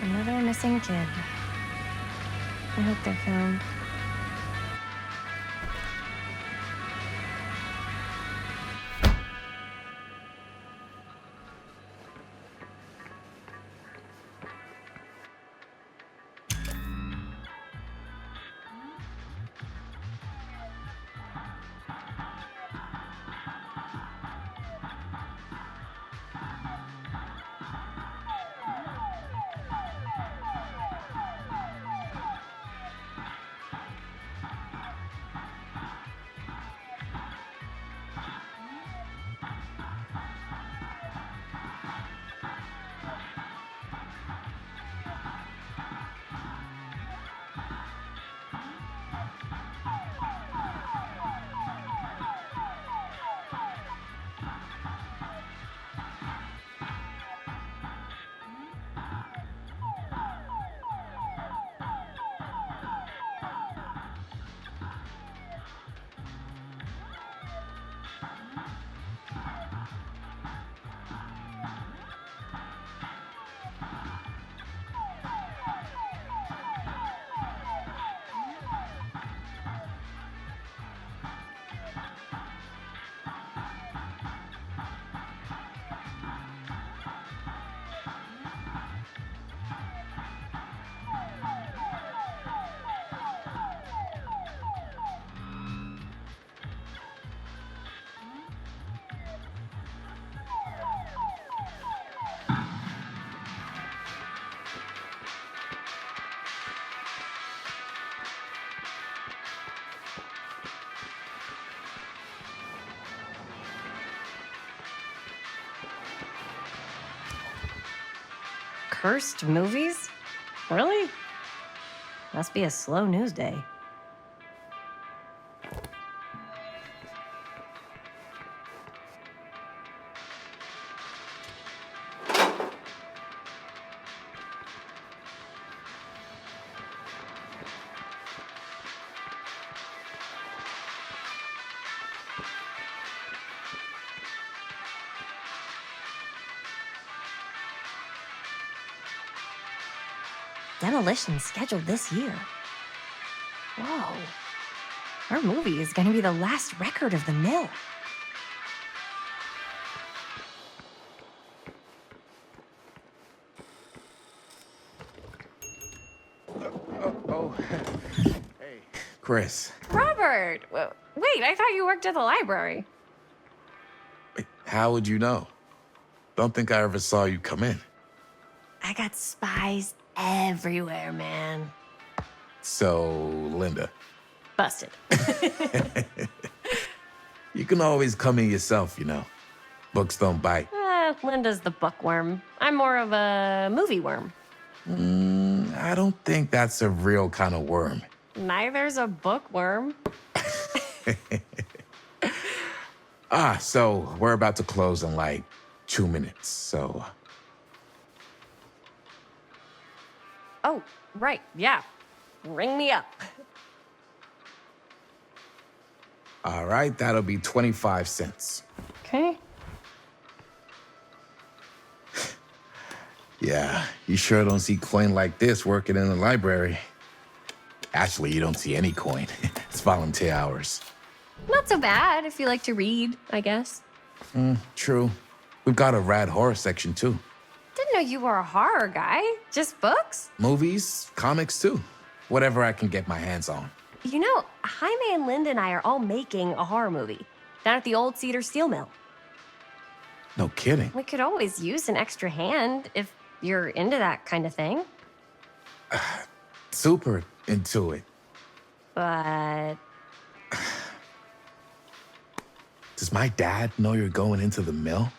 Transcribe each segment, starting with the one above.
Another missing kid. I hope they're found. Cursed movies? Really? Must be a slow news day. Demolition scheduled this year. Whoa. Our movie is going to be the last record of the mill. Oh. Hey, Chris. Robert! Wait, I thought you worked at the library. Wait, how would you know? Don't think I ever saw you come in. I got spies everywhere, man. So, Linda. Busted. You can always come in yourself, you know. Books don't bite. Linda's the bookworm. I'm more of a movie worm. I don't think that's a real kind of worm. Neither's a bookworm. So we're about to close in like 2 minutes, so... Oh, right, yeah. Ring me up. All right, that'll be 25 cents. Okay. Yeah, you sure don't see coin like this working in the library. Actually, you don't see any coin. It's volunteer hours. Not so bad if you like to read, I guess. True. We've got a rad horror section, too. Didn't know you were a horror guy. Just books? Movies, comics, too. Whatever I can get my hands on. You know, Jaime and Linda and I are all making a horror movie down at the old Cedar Steel Mill. No kidding. We could always use an extra hand if you're into that kind of thing. Super into it. But Does my dad know you're going into the mill?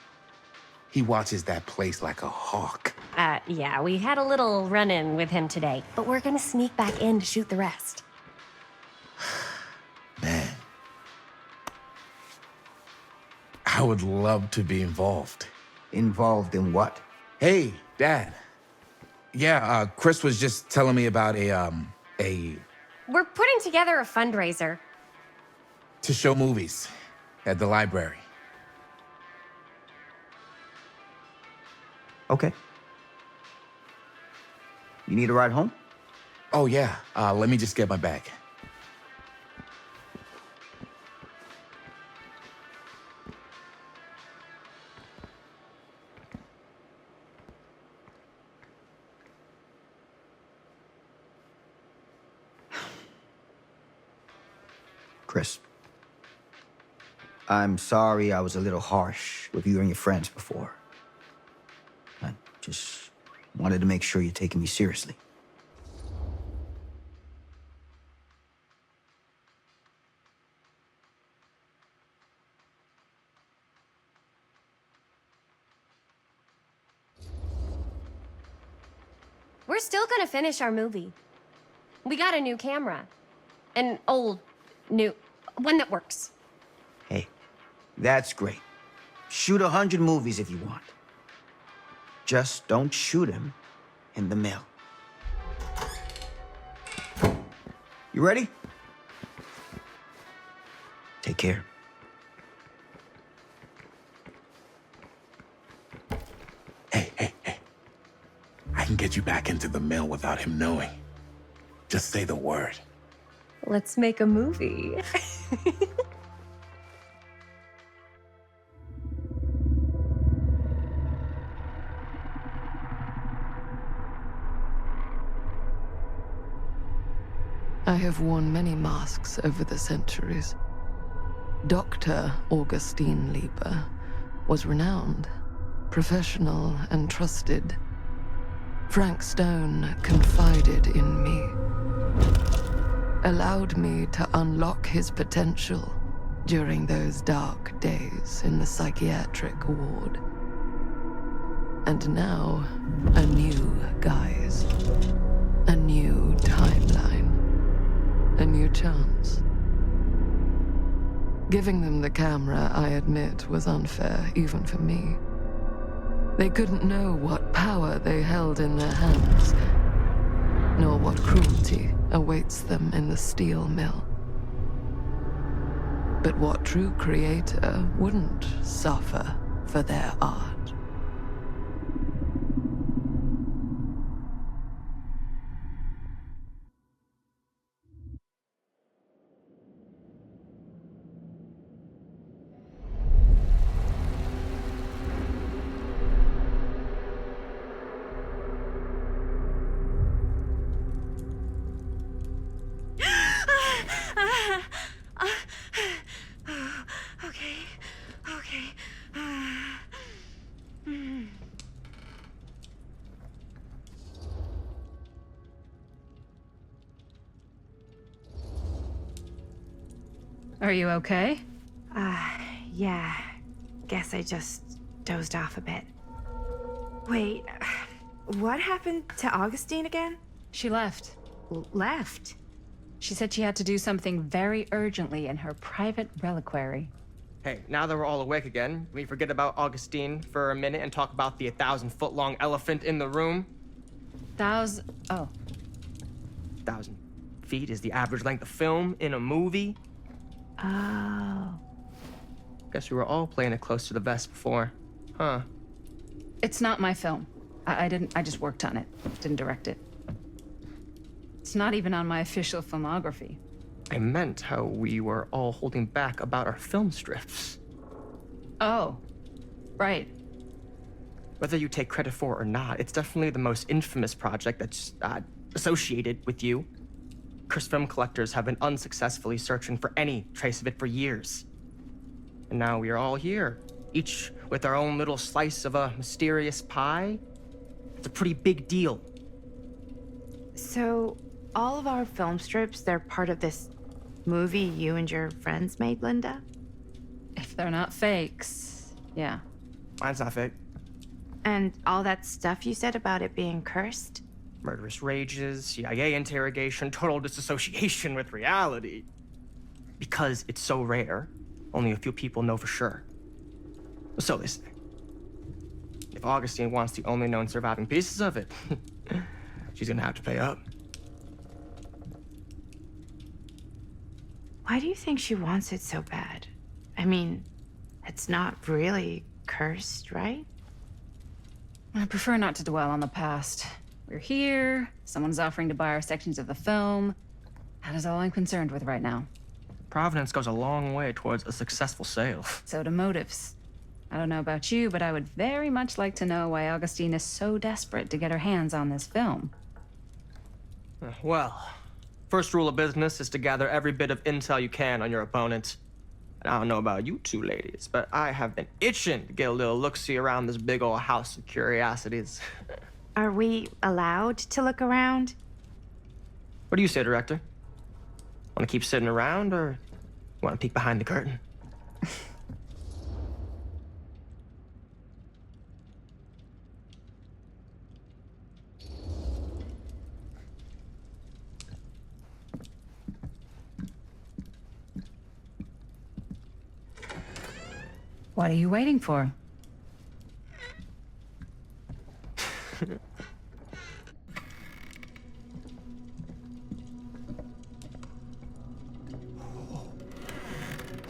He watches that place like a hawk. yeah, we had a little run-in with him today, but we're gonna sneak back in to shoot the rest. Man. I would love to be involved. Involved in what? Hey, Dad. Yeah, Chris was just telling me about a... We're putting together a fundraiser. to show movies at the library. Okay. You need a ride home? Oh, yeah. Let me just get my bag. Chris, I'm sorry I was a little harsh with you and your friends before. I just wanted to make sure you're taking me seriously. We're still gonna finish our movie. We got a new camera. An old, new, one that works. Hey, that's great. Shoot 100 movies if you want. Just don't shoot them in the mill. You ready? Take care. Hey. I can get you back into the mill without him knowing. Just say the word. Let's make a movie. I have worn many masks over the centuries. Dr. Augustine Lieber was renowned, professional, and trusted. Frank Stone confided in me, allowed me to unlock his potential during those dark days in the psychiatric ward. And now, a new guise, a new timeline, a new chance. Giving them the camera, I admit, was unfair, even for me. They couldn't know what power they held in their hands, nor what cruelty awaits them in the steel mill. But what true creator wouldn't suffer for their art? Okay. Are you okay? Yeah. Guess I just dozed off a bit. Wait, what happened to Augustine again? She left. Left? She said she had to do something very urgently in her private reliquary. Hey, now that we're all awake again, we forget about Augustine for a minute and talk about the 1,000-foot-long elephant in the room. Oh. 1,000 feet is the average length of film in a movie. Oh. Guess we were all playing it close to the vest before. Huh. It's not my film. I just worked on it. Didn't direct it. It's not even on my official filmography. I meant how we were all holding back about our film strips. Oh. Right. Whether you take credit for it or not, it's definitely the most infamous project that's associated with you. Cursed film collectors have been unsuccessfully searching for any trace of it for years. And now we are all here, each with our own little slice of a mysterious pie. It's a pretty big deal. So, all of our film strips, they're part of this movie you and your friends made, Linda? If they're not fakes, yeah. Mine's not fake. And all that stuff you said about it being cursed? Murderous rages, CIA interrogation, total disassociation with reality. Because it's so rare, only a few people know for sure. So they say. If Augustine wants the only known surviving pieces of it, she's gonna have to pay up. Why do you think she wants it so bad? I mean, it's not really cursed, right? I prefer not to dwell on the past. We're here, someone's offering to buy our sections of the film. That is all I'm concerned with right now. Providence goes a long way towards a successful sale. So do motives. I don't know about you, but I would very much like to know why Augustine is so desperate to get her hands on this film. Well, first rule of business is to gather every bit of intel you can on your opponent. And I don't know about you two ladies, but I have been itching to get a little look-see around this big old house of curiosities. Are we allowed to look around? What do you say, Director? Want to keep sitting around, or want to peek behind the curtain? What are you waiting for?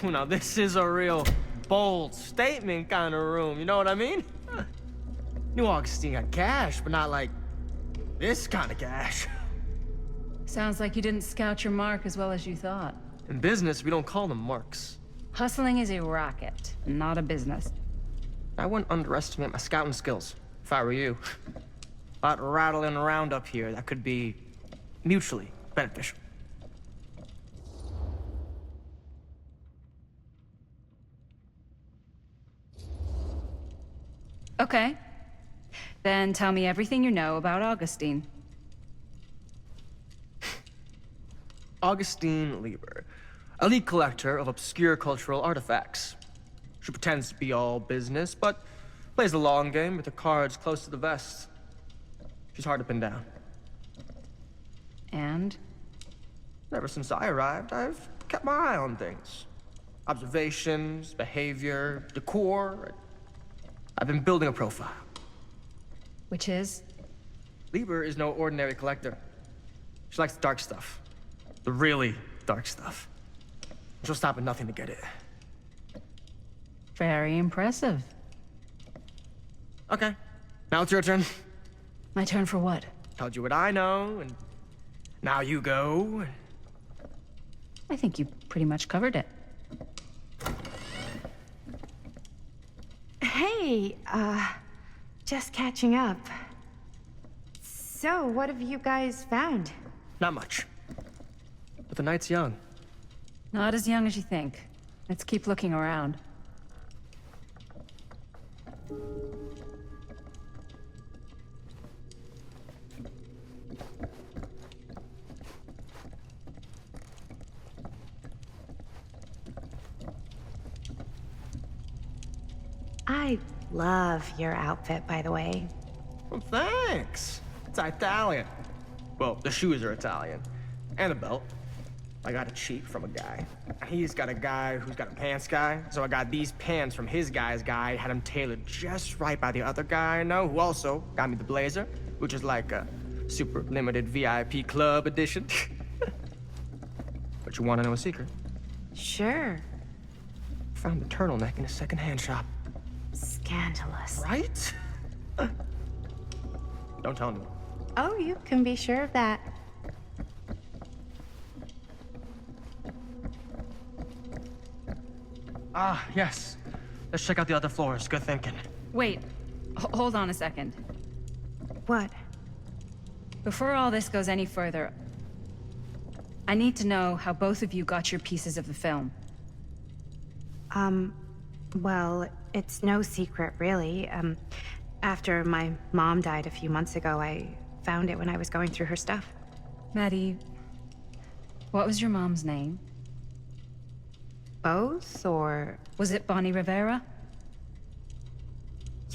Now, this is a real bold statement kind of room, you know what I mean? New Augustine got cash, but not like this kind of cash. Sounds like you didn't scout your mark as well as you thought. In business, we don't call them marks. Hustling is a racket, not a business. I wouldn't underestimate my scouting skills, if I were you. A lot rattling around up here that could be mutually beneficial. Okay. Then tell me everything you know about Augustine. Augustine Lieber, elite collector of obscure cultural artifacts. She pretends to be all business, but plays the long game with her cards close to the vest. She's hard to pin down. And? Ever since I arrived, I've kept my eye on things. Observations, behavior, decor. I've been building a profile. Which is? Lieber is no ordinary collector. She likes the dark stuff. The really dark stuff. She'll stop at nothing to get it. Very impressive. Okay, now it's your turn. My turn for what? Told you what I know, and now you go. I think you pretty much covered it. Hey, just catching up. So, what have you guys found? Not much. But the night's young. Not as young as you think. Let's keep looking around. I love your outfit, by the way. Well, thanks. It's Italian. Well, the shoes are Italian. And a belt. I got it cheap from a guy. He's got a guy who's got a pants guy, so I got these pants from his guy's guy, had them tailored just right by the other guy I know, who also got me the blazer, which is like a super limited VIP club edition. But you want to know a secret? Sure. Found the turtleneck in a secondhand shop. Scandalous. Right? Don't tell anyone. Oh, you can be sure of that. Ah, yes. Let's check out the other floors. Good thinking. Wait, hold on a second. What? Before all this goes any further, I need to know how both of you got your pieces of the film. Well, it's no secret, really. After my mom died a few months ago, I found it when I was going through her stuff. Maddie, what was your mom's name? Both, or... Was it Bonnie Rivera?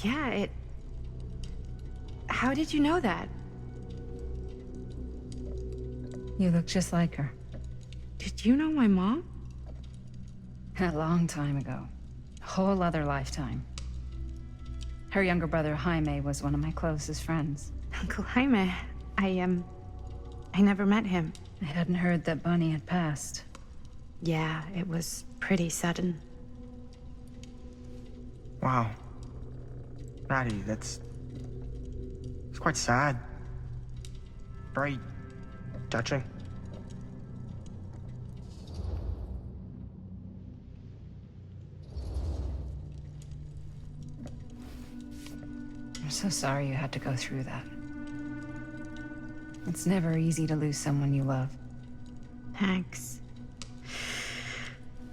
Yeah, How did you know that? You look just like her. Did you know my mom? A long time ago. A whole other lifetime. Her younger brother, Jaime, was one of my closest friends. Uncle Jaime. I never met him. I hadn't heard that Bonnie had passed. Yeah, it was pretty sudden. Wow. Maddie, it's quite sad. very touching. I'm so sorry you had to go through that. It's never easy to lose someone you love. Thanks.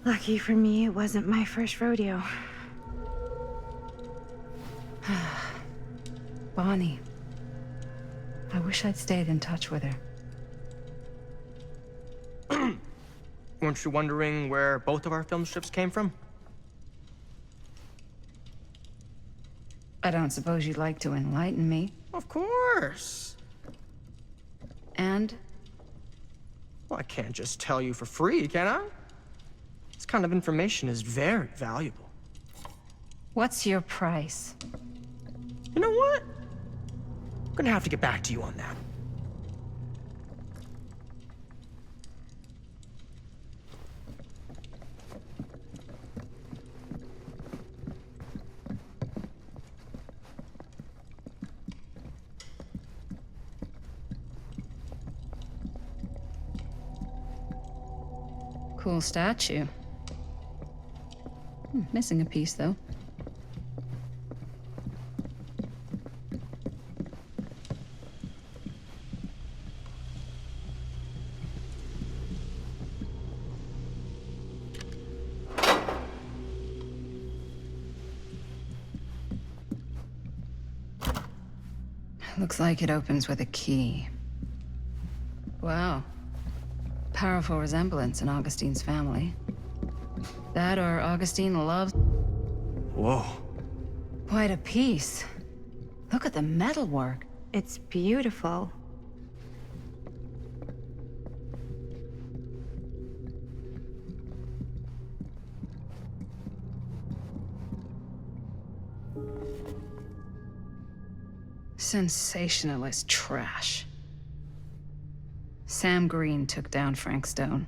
Lucky for me, it wasn't my first rodeo. Bonnie. I wish I'd stayed in touch with her. Weren't you wondering where both of our film strips came from? I don't suppose you'd like to enlighten me. Of course. And? Well, I can't just tell you for free, can I? This kind of information is very valuable. What's your price? You know what? I'm gonna have to get back to you on that. Cool statue. Missing a piece, though. Looks like it opens with a key. Wow. Powerful resemblance in Augustine's family. That or Augustine loves... Whoa. Quite a piece. Look at the metalwork. It's beautiful. Sensationalist trash. Sam Green took down Frank Stone.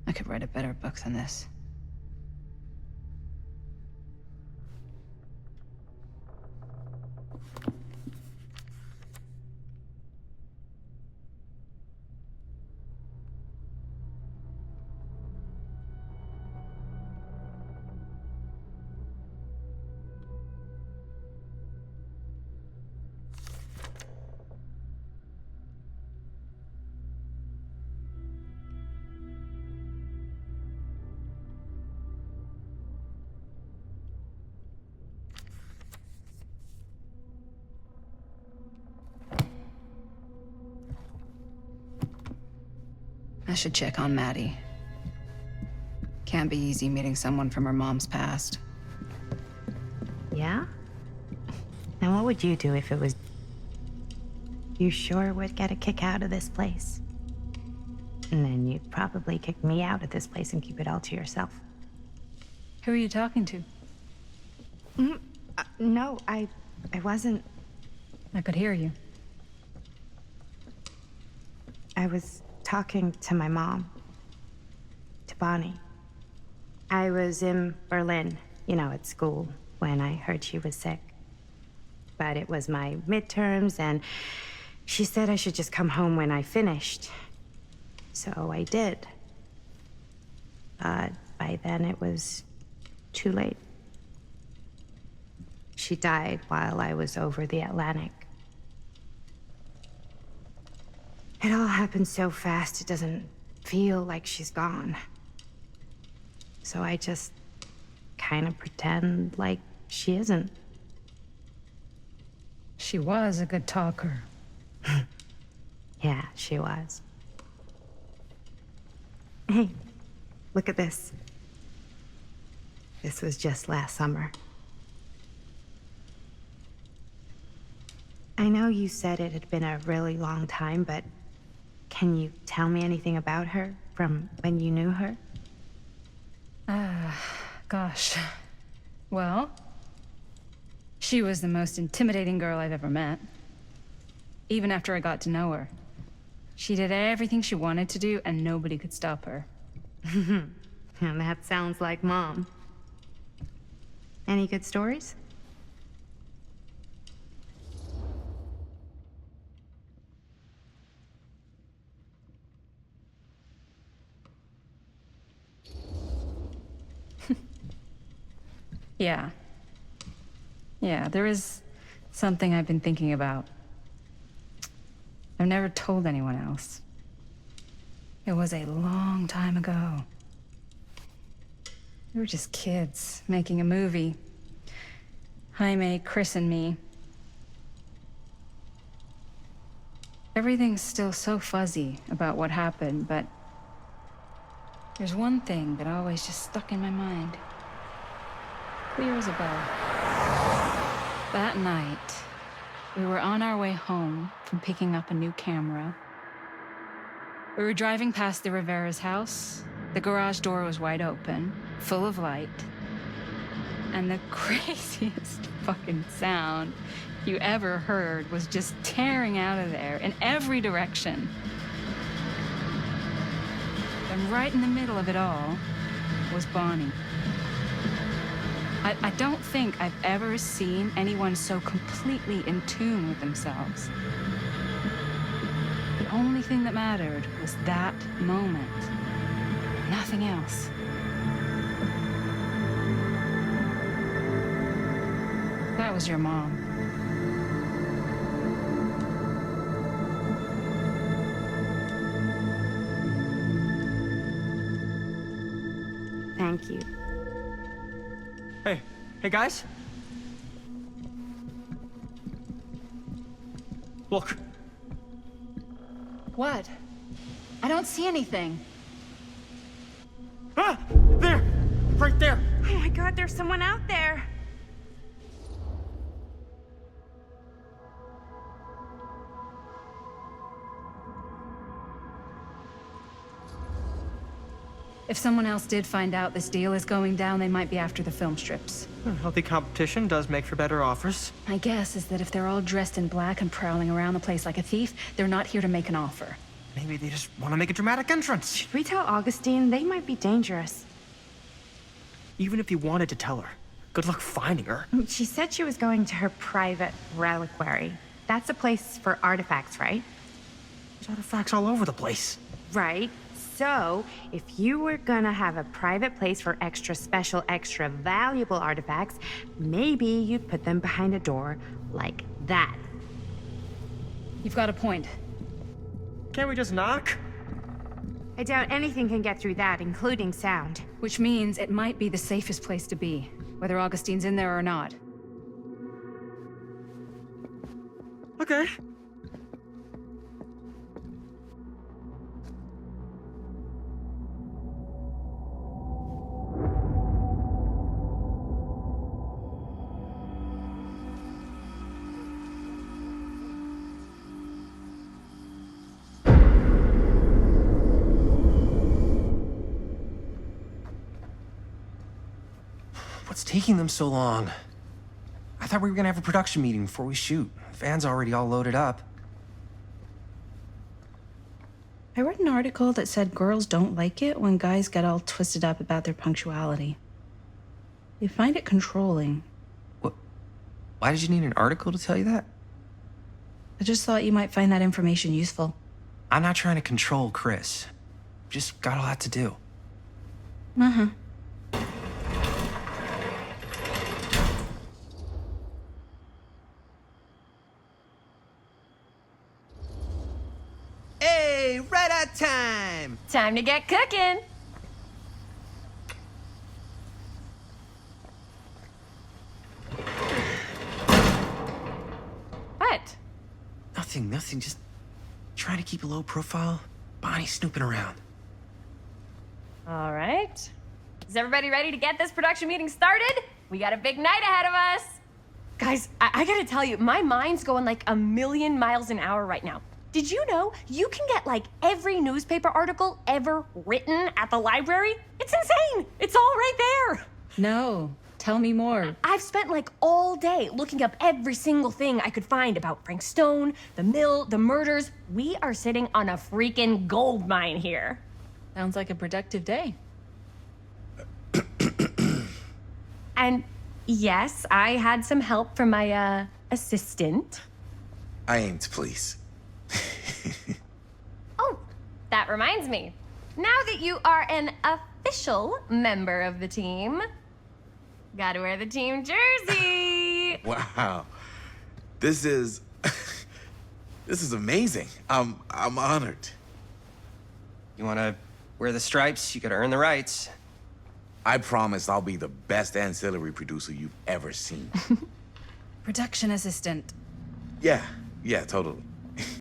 I could write a better book than this. I should check on Maddie. Can't be easy meeting someone from her mom's past. Yeah? And what would you do if it was... You sure would get a kick out of this place. And then you'd probably kick me out of this place and keep it all to yourself. Who are you talking to? No, I wasn't... I could hear you. I was talking to my mom. To Bonnie. I was in Berlin, at school, when I heard she was sick. But it was my midterms, and she said I should just come home when I finished. So I did. But by then it was too late. She died while I was over the Atlantic. It all happened so fast, it doesn't feel like she's gone. So I just kind of pretend like she isn't. She was a good talker. Yeah, she was. Hey, look at this. This was just last summer. I know you said it had been a really long time, but can you tell me anything about her from when you knew her? Gosh. Well, she was the most intimidating girl I've ever met. Even after I got to know her. She did everything she wanted to do, and nobody could stop her. And that sounds like Mom. Any good stories? Yeah. Yeah, there is something I've been thinking about. I've never told anyone else. It was a long time ago. We were just kids making a movie. Jaime, Chris, and me. Everything's still so fuzzy about what happened, but there's one thing that always just stuck in my mind. Clear as a bell. That night, we were on our way home from picking up a new camera. We were driving past the Rivera's house. The garage door was wide open, full of light. And the craziest fucking sound you ever heard was just tearing out of there in every direction. And right in the middle of it all was Bonnie. I don't think I've ever seen anyone so completely in tune with themselves. The only thing that mattered was that moment. Nothing else. That was your mom. Thank you. Hey guys. Look. What? I don't see anything. Ah! There! Right there! Oh my God, there's someone out there. If someone else did find out this deal is going down, they might be after the film strips. Healthy competition does make for better offers. My guess is that if they're all dressed in black and prowling around the place like a thief, they're not here to make an offer. Maybe they just want to make a dramatic entrance. Should we tell Augustine? They might be dangerous. Even if you wanted to tell her, good luck finding her. She said she was going to her private reliquary. That's a place for artifacts, right? There's artifacts all over the place. Right. So, if you were gonna have a private place for extra special, extra valuable artifacts, maybe you'd put them behind a door like that. You've got a point. Can't we just knock? I doubt anything can get through that, including sound. Which means it might be the safest place to be, whether Augustine's in there or not. Okay. What's taking them so long? I thought we were gonna have a production meeting before we shoot. Van's already all loaded up. I read an article that said girls don't like it when guys get all twisted up about their punctuality. They find it controlling. What? Why did you need an article to tell you that? I just thought you might find that information useful. I'm not trying to control Chris. Just got a lot to do. Uh-huh. Hey, right at time! Time to get cooking. What? Nothing. Just trying to keep a low profile. Bonnie snooping around. All right. Is everybody ready to get this production meeting started? We got a big night ahead of us. Guys, I gotta tell you, my mind's going like a million miles an hour right now. Did you know you can get like every newspaper article ever written at the library? It's insane. It's all right there. No, tell me more. I've spent like all day looking up every single thing I could find about Frank Stone, the mill, the murders. We are sitting on a freaking gold mine here. Sounds like a productive day. And yes, I had some help from my assistant. I aim to please. Oh, that reminds me. Now that you are an official member of the team, Gotta wear the team jersey. Wow. This is this is amazing. I'm honored. You wanna wear the stripes? You gotta earn the rights. I promise I'll be the best ancillary producer you've ever seen. Production assistant. Yeah, totally.